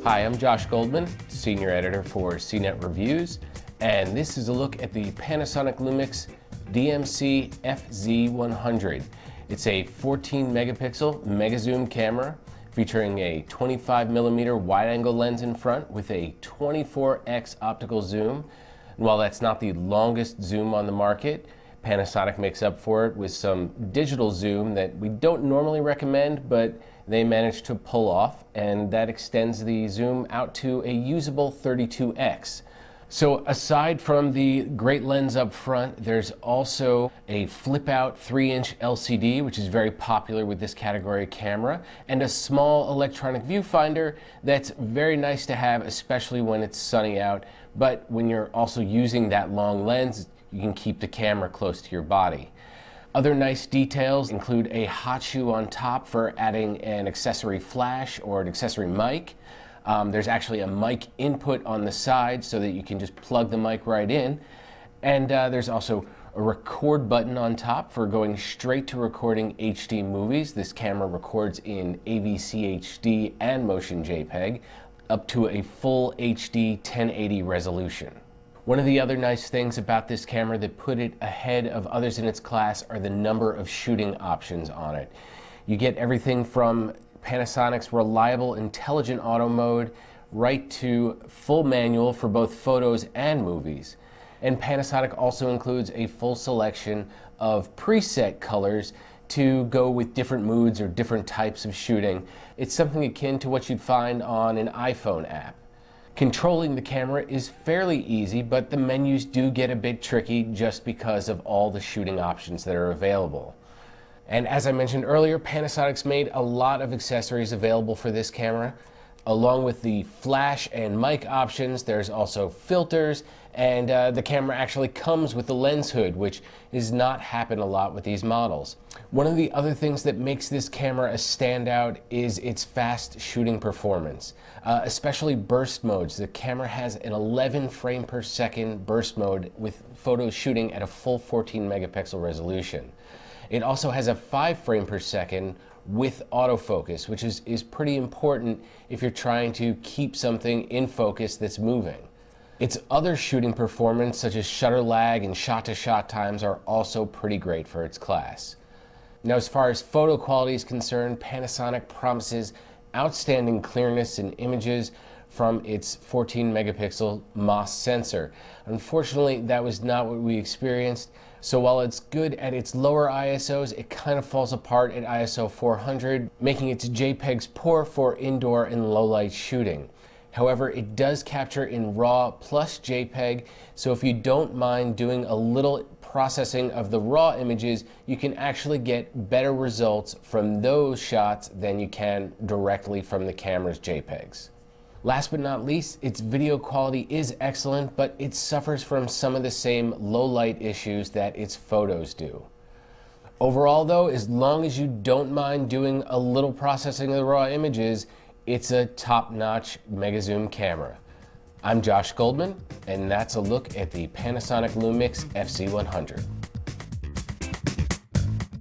Hi, I'm Josh Goldman, Senior Editor for CNET Reviews, and this is a look at the Panasonic Lumix DMC FZ-100. It's a 14 megapixel mega zoom camera featuring a 25mm wide-angle lens in front with a 24x optical zoom. And while that's not the longest zoom on the market, Panasonic makes up for it with some digital zoom that we don't normally recommend, but they managed to pull off, and that extends the zoom out to a usable 32x. So aside from the great lens up front, there's also a flip-out 3-inch LCD, which is very popular with this category of camera, and a small electronic viewfinder that's very nice to have, especially when it's sunny out. But when you're also using that long lens, you can keep the camera close to your body. Other nice details include a hot shoe on top for adding an accessory flash or an accessory mic. There's actually a mic input on the side so that you can just plug the mic right in. And there's also a record button on top for going straight to recording HD movies. This camera records in AVC HD and Motion JPEG up to a full HD 1080 resolution. One of the other nice things about this camera that put it ahead of others in its class are the number of shooting options on it. You get everything from Panasonic's reliable intelligent auto mode right to full manual for both photos and movies. And Panasonic also includes a full selection of preset colors to go with different moods or different types of shooting. It's something akin to what you'd find on an iPhone app. Controlling the camera is fairly easy, but the menus do get a bit tricky just because of all the shooting options that are available. And as I mentioned earlier, Panasonic's made a lot of accessories available for this camera. Along with the flash and mic options, there's also filters, and the camera actually comes with the lens hood, which does not happen a lot with these models. One of the other things that makes this camera a standout is its fast shooting performance, especially burst modes. The camera has an 11 frame per second burst mode with photos shooting at a full 14 megapixel resolution. It also has a 5 frame per second with autofocus, which is pretty important if you're trying to keep something in focus that's moving. Its other shooting performance, such as shutter lag and shot-to-shot times, are also pretty great for its class. Now, as far as photo quality is concerned, Panasonic promises outstanding clearness in images from its 14 megapixel MOS sensor. Unfortunately, that was not what we experienced. So while it's good at its lower ISOs, it kind of falls apart at ISO 400, making its JPEGs poor for indoor and low light shooting. However, it does capture in RAW plus JPEG, so if you don't mind doing a little processing of the RAW images, you can actually get better results from those shots than you can directly from the camera's JPEGs. Last but not least, its video quality is excellent, but it suffers from some of the same low light issues that its photos do. Overall though, as long as you don't mind doing a little processing of the raw images, it's a top-notch mega zoom camera. I'm Josh Goldman, and that's a look at the Panasonic Lumix FZ-100.